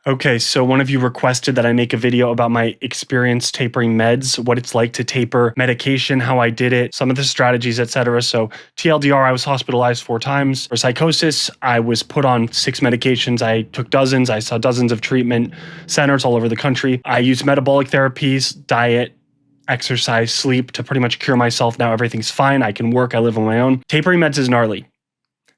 Okay, so one of you requested that I make a video about my experience tapering meds, what it's like to taper medication, how I did it, some of the strategies, etc. So TLDR, I was hospitalized 4 times for psychosis. I was put on 6 medications. I took dozens. I saw dozens of treatment centers all over the country. I used metabolic therapies, diet, exercise, sleep to pretty much cure myself. Now everything's fine. I can work. I live on my own. Tapering meds is gnarly.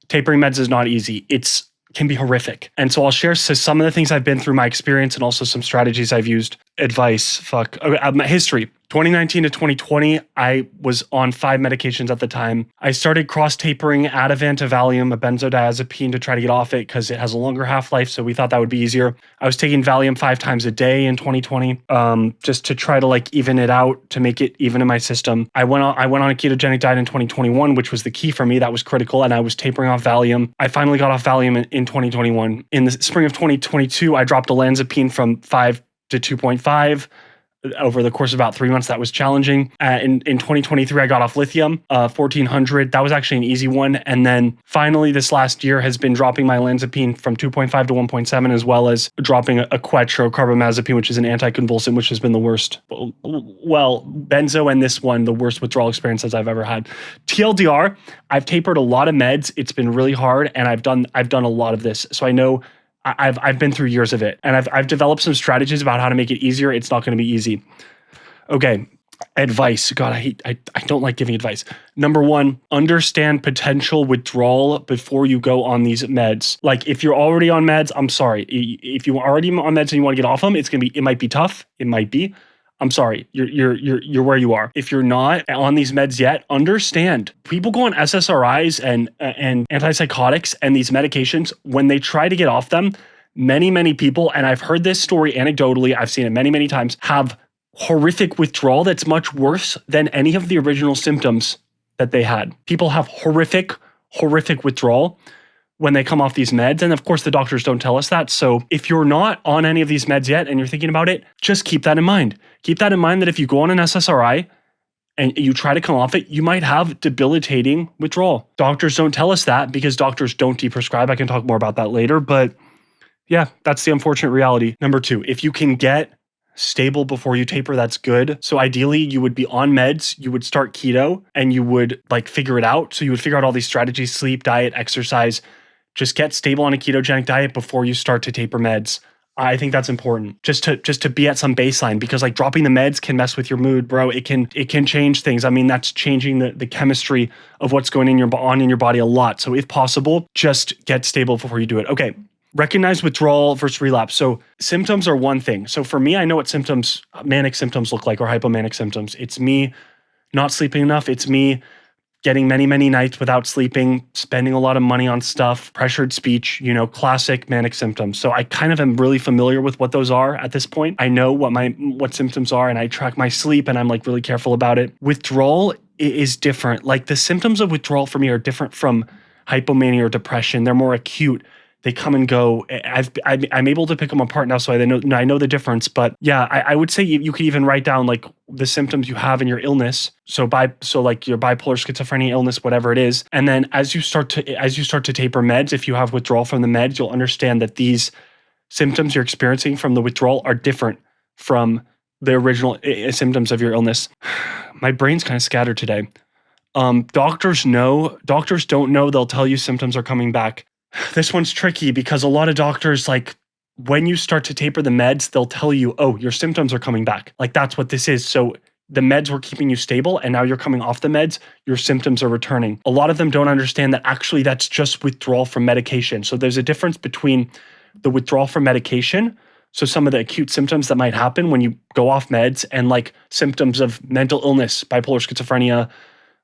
Tapering meds is not easy. It's can be horrific. And so I'll share some of the things I've been through, my experience, and also some strategies I've used. Advice, my history. 2019 to 2020, I was on 5 medications at the time. I started cross-tapering Ativan to Valium, a benzodiazepine, to try to get off it because it has a longer half-life, so we thought that would be easier. I was taking Valium 5 times a day in 2020, just to try to like even it out, to make it even in my system. I went on a ketogenic diet in 2021, which was the key for me. That was critical, and I was tapering off Valium. I finally got off Valium in 2021. In the spring of 2022, I dropped olanzapine from 5 to 2.5. Over the course of about 3 months, that was challenging. In 2023, I got off lithium, 1400. That was actually an easy one. And then finally, this last year has been dropping my olanzapine from 2.5 to 1.7, as well as dropping a quetro carbamazepine, which is an anticonvulsant, which has been the worst. Well, benzo and this one, the worst withdrawal experiences I've ever had. TLDR, I've tapered a lot of meds. It's been really hard, and I've done a lot of this. So I know I've been through years of it, and I've developed some strategies about how to make it easier. It's not going to be easy. Okay, advice. God, I don't like giving advice. Number 1, understand potential withdrawal before you go on these meds. Like if you're already on meds, I'm sorry. If you're already on meds and you want to get off them, it might be tough. It might be. I'm sorry, you're where you are. If you're not on these meds yet, understand. People go on SSRIs and antipsychotics and these medications. When they try to get off them, many people, and I've heard this story anecdotally, I've seen it many times, have horrific withdrawal that's much worse than any of the original symptoms that they had. People have horrific withdrawal when they come off these meds. And of course, the doctors don't tell us that. So if you're not on any of these meds yet and you're thinking about it, just keep that in mind. Keep that in mind that if you go on an SSRI and you try to come off it, you might have debilitating withdrawal. Doctors don't tell us that because doctors don't deprescribe. I can talk more about that later, but yeah, that's the unfortunate reality. Number 2, if you can get stable before you taper, that's good. So ideally you would be on meds, you would start keto, and you would like figure it out. So you would figure out all these strategies, sleep, diet, exercise. Just get stable on a ketogenic diet before you start to taper meds. I think that's important, just to be at some baseline, because like dropping the meds can mess with your mood, bro. It can change things. I mean, that's changing the chemistry of what's going in your body a lot. So if possible, just get stable before you do it. Okay. Recognize withdrawal versus relapse. So symptoms are one thing. So for me, I know what manic symptoms look like, or hypomanic symptoms. It's me not sleeping enough. It's me getting many nights without sleeping, spending a lot of money on stuff, pressured speech, classic manic symptoms. So I kind of am really familiar with what those are at this point. I know what symptoms are, and I track my sleep, and I'm like really careful about it. Withdrawal is different. Like the symptoms of withdrawal for me are different from hypomania or depression. They're more acute. They come and go. I'm able to pick them apart now, so I know the difference. But yeah, I would say you could even write down like the symptoms you have in your illness. So like your bipolar, schizophrenia, illness, whatever it is. And then as you start to taper meds, if you have withdrawal from the meds, you'll understand that these symptoms you're experiencing from the withdrawal are different from the original symptoms of your illness. My brain's kind of scattered today. Doctors don't know. They'll tell you symptoms are coming back. This one's tricky because a lot of doctors, like when you start to taper the meds, they'll tell you, oh, your symptoms are coming back. Like that's what this is. So the meds were keeping you stable, and now you're coming off the meds, your symptoms are returning. A lot of them don't understand that actually that's just withdrawal from medication. So there's a difference between the withdrawal from medication, so some of the acute symptoms that might happen when you go off meds, and like symptoms of mental illness, bipolar, schizophrenia,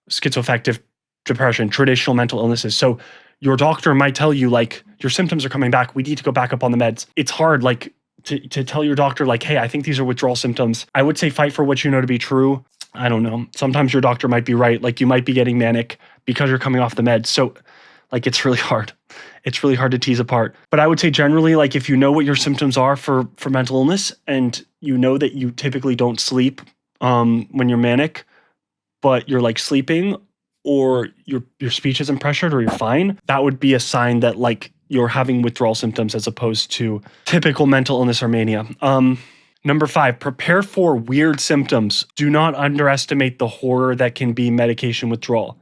schizoaffective depression, traditional mental illnesses. So your doctor might tell you like your symptoms are coming back, we need to go back up on the meds. It's hard like to tell your doctor like, hey, I think these are withdrawal symptoms. I would say fight for what you know to be true. I don't know. Sometimes your doctor might be right. Like you might be getting manic because you're coming off the meds. So like it's really hard. It's really hard to tease apart. But I would say generally, like if you know what your symptoms are for mental illness, and you know that you typically don't sleep when you're manic, but you're like sleeping, or your speech isn't pressured, or you're fine, that would be a sign that like you're having withdrawal symptoms as opposed to typical mental illness or mania. Number 5, prepare for weird symptoms. Do not underestimate the horror that can be medication withdrawal.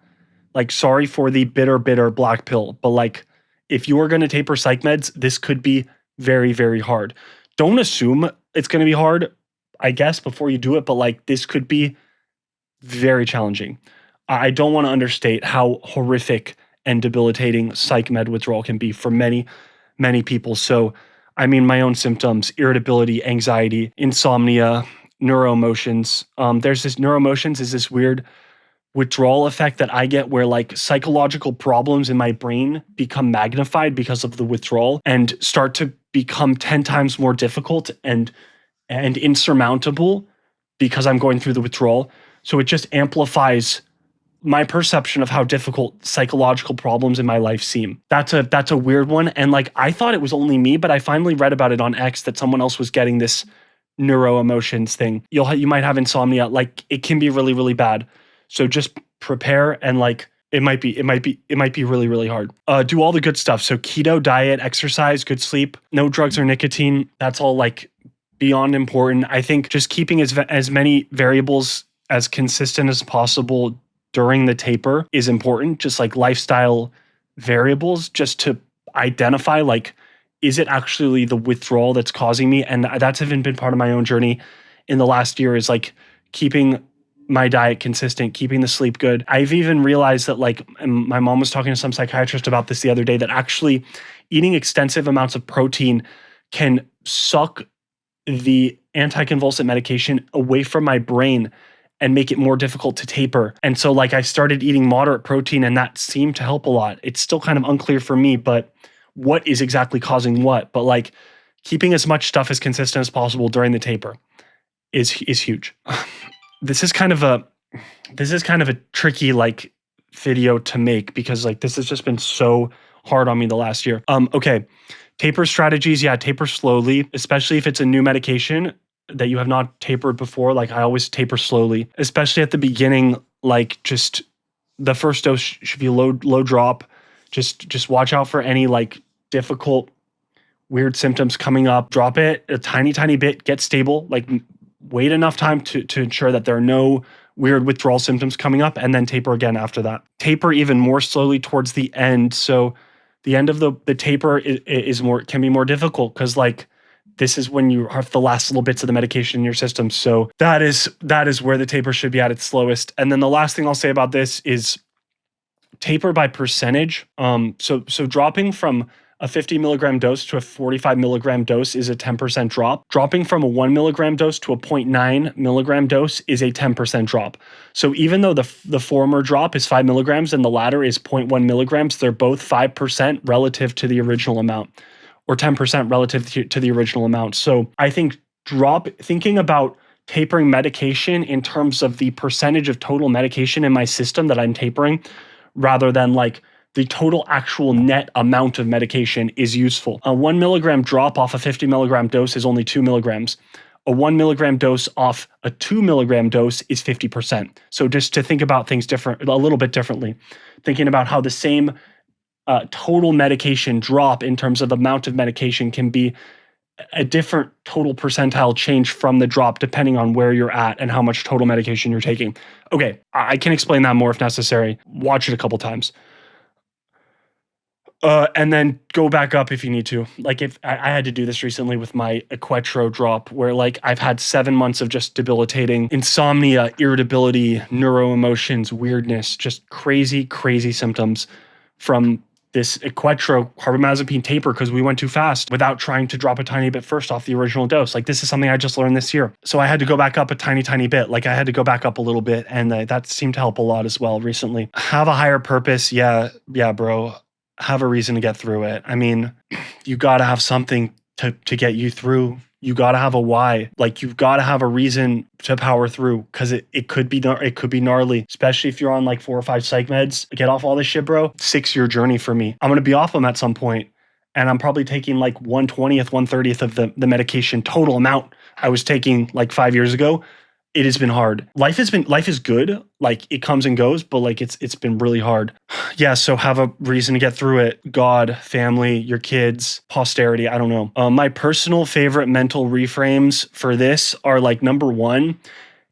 Like, sorry for the bitter black pill, but like, if you are going to taper psych meds, this could be very, very hard. Don't assume it's going to be hard, I guess, before you do it, but like, this could be very challenging. I don't want to understate how horrific and debilitating psych med withdrawal can be for many, many people. So, I mean, my own symptoms: irritability, anxiety, insomnia, neuroemotions. There's this neuroemotions is this weird withdrawal effect that I get where like psychological problems in my brain become magnified because of the withdrawal and start to become 10 times more difficult and insurmountable because I'm going through the withdrawal. So it just amplifies my perception of how difficult psychological problems in my life seem. That's a weird one. And like, I thought it was only me, but I finally read about it on X that someone else was getting this neuroemotions thing. You might have insomnia. Like, it can be really, really bad. So just prepare, and like, it might be really, really hard. Do all the good stuff. So keto diet, exercise, good sleep, no drugs or nicotine. That's all like beyond important. I think just keeping as many variables as consistent as possible during the taper is important. Just like lifestyle variables, just to identify, like, is it actually the withdrawal that's causing me? And that's even been part of my own journey in the last year, is like keeping my diet consistent, keeping the sleep good. I've even realized that, like, and my mom was talking to some psychiatrist about this the other day, that actually eating extensive amounts of protein can suck the anticonvulsant medication away from my brain and make it more difficult to taper. And so like, I started eating moderate protein, and that seemed to help a lot. It's still kind of unclear for me, but what is exactly causing what? But like, keeping as much stuff as consistent as possible during the taper is huge. This is kind of a tricky like video to make, because like, this has just been so hard on me the last year. Okay. Taper strategies. Yeah. Taper slowly, especially if it's a new medication that you have not tapered before. Like, I always taper slowly, especially at the beginning. Like, just the first dose should be low drop. Just watch out for any like difficult, weird symptoms coming up. Drop it a tiny bit, get stable, like wait enough time to ensure that there are no weird withdrawal symptoms coming up, and then taper again after that. Taper even more slowly towards the end. So the end of the taper can be more difficult, because like, this is when you have the last little bits of the medication in your system. So that is where the taper should be at its slowest. And then the last thing I'll say about this is taper by percentage. So dropping from a 50 milligram dose to a 45 milligram dose is a 10% drop. Dropping from a 1 milligram dose to a 0.9 milligram dose is a 10% drop. So even though the former drop is 5 milligrams and the latter is 0.1 milligrams, they're both 5% relative to the original amount, or 10% relative to the original amount. So I think thinking about tapering medication in terms of the percentage of total medication in my system that I'm tapering, rather than like the total actual net amount of medication, is useful. A 1 milligram drop off a 50 milligram dose is only 2 milligrams. A 1 milligram dose off a 2 milligram dose is 50%. So just to think about things a little bit differently, thinking about how the same total medication drop in terms of amount of medication can be a different total percentile change from the drop, depending on where you're at and how much total medication you're taking. Okay, I can explain that more if necessary. Watch it a couple times. And then go back up if you need to. Like, if I had to do this recently with my Equetro drop, where like, I've had 7 months of just debilitating insomnia, irritability, neuroemotions, weirdness, just crazy symptoms from this Equetro carbamazepine taper, because we went too fast without trying to drop a tiny bit first off the original dose. Like, this is something I just learned this year. So I had to go back up a tiny bit. Like, I had to go back up a little bit, and that seemed to help a lot as well recently. Have a higher purpose. Yeah, bro. Have a reason to get through it. I mean, you got to have something to get you through. You got to have a why. Like, you've got to have a reason to power through, because it could be gnarly, especially if you're on like 4 or 5 psych meds. Get off all this shit, bro. 6-year journey for me. I'm going to be off them at some point, and I'm probably taking like 1/20th, 1/30th of the medication total amount I was taking like 5 years ago it has been hard. Life is good. Like it comes and goes, but like it's been really hard. Yeah. So have a reason to get through it. God, family, your kids, posterity. I don't know. My personal favorite mental reframes for this are like, number one,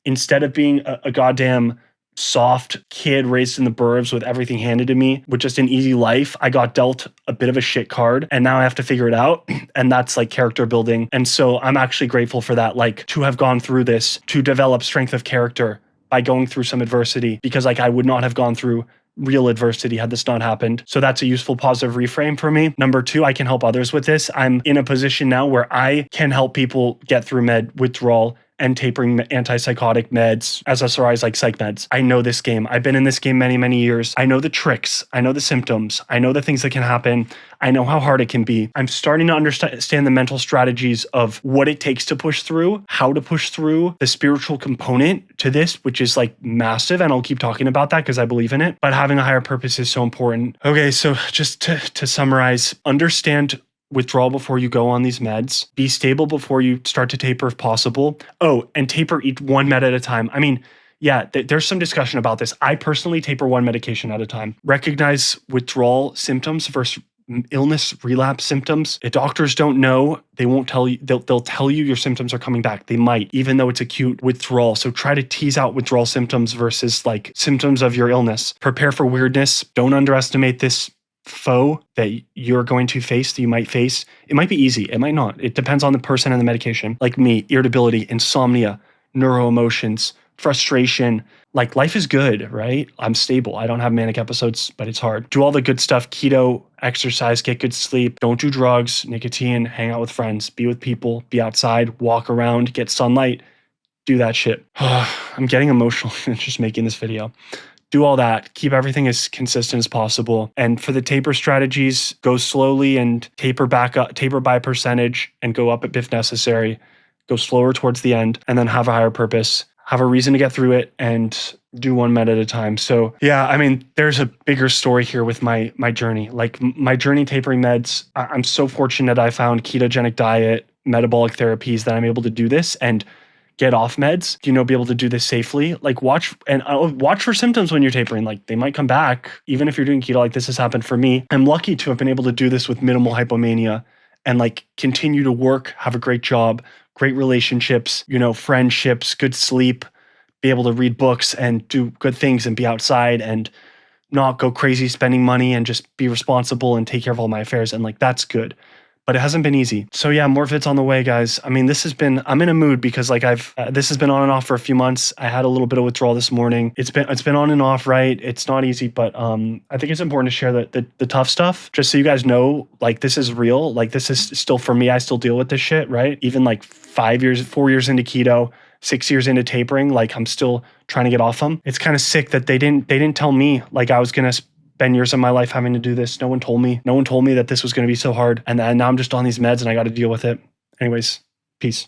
instead of being a goddamn soft kid raised in the burbs with everything handed to me with just an easy life, I got dealt a bit of a shit card and now I have to figure it out. And that's like character building. And so I'm actually grateful for that, like to have gone through this, to develop strength of character by going through some adversity, because like I would not have gone through real adversity had this not happened. So that's a useful positive reframe for me. Number two, I can help others with this. I'm in a position now where I can help people get through med withdrawal and tapering antipsychotic meds, SSRIs, like psych meds. I know this game. I've been in this game many, many years. I know the tricks. I know the symptoms. I know the things that can happen. I know how hard it can be. I'm starting to understand the mental strategies of what it takes to push through, how to push through, the spiritual component to this, which is like massive. And I'll keep talking about that because I believe in it. But having a higher purpose is so important. Okay, so just to summarize, understand withdrawal before you go on these meds. Be stable before you start to taper if possible. Oh, and taper each one med at a time. I mean, yeah, there's some discussion about this. I personally taper one medication at a time. Recognize withdrawal symptoms versus illness relapse symptoms. If doctors don't know, they won't tell you. They'll tell you your symptoms are coming back. They might, even though it's acute withdrawal. So try to tease out withdrawal symptoms versus like symptoms of your illness. Prepare for weirdness. Don't underestimate this foe that you're going to face, that you might face. It might be easy. It might not. It depends on the person and the medication. Like me, irritability, insomnia, neuroemotions, frustration. Like life is good, right? I'm stable. I don't have manic episodes, but it's hard. Do all the good stuff. Keto, exercise, get good sleep. Don't do drugs, nicotine, hang out with friends, be with people, be outside, walk around, get sunlight. Do that shit. I'm getting emotional just making this video. Do all that. Keep everything as consistent as possible. And for the taper strategies, go slowly and taper back up, taper by percentage and go up if necessary. Go slower towards the end and then have a higher purpose. Have a reason to get through it and do one med at a time. So yeah, I mean, there's a bigger story here with my journey. Like my journey tapering meds, I'm so fortunate I found ketogenic diet, metabolic therapies that I'm able to do this and get off meds, be able to do this safely. Like watch for symptoms when you're tapering. Like they might come back, even if you're doing keto, like this has happened for me. I'm lucky to have been able to do this with minimal hypomania and like continue to work, have a great job, great relationships, friendships, good sleep, be able to read books and do good things and be outside and not go crazy spending money and just be responsible and take care of all my affairs. And like, that's good. But it hasn't been easy. So yeah, more fits on the way, guys. I mean, I'm in a mood because like this has been on and off for a few months. I had a little bit of withdrawal this morning. It's been on and off, right? It's not easy, but I think it's important to share the tough stuff, just so you guys know, like this is real. Like this is still for me. I still deal with this shit, right? Even like 4 years into keto, 6 years into tapering, like I'm still trying to get off them. It's kind of sick that they didn't tell me like I was gonna spend years of my life having to do this. No one told me. No one told me that this was going to be so hard. And now I'm just on these meds and I got to deal with it. Anyways, peace.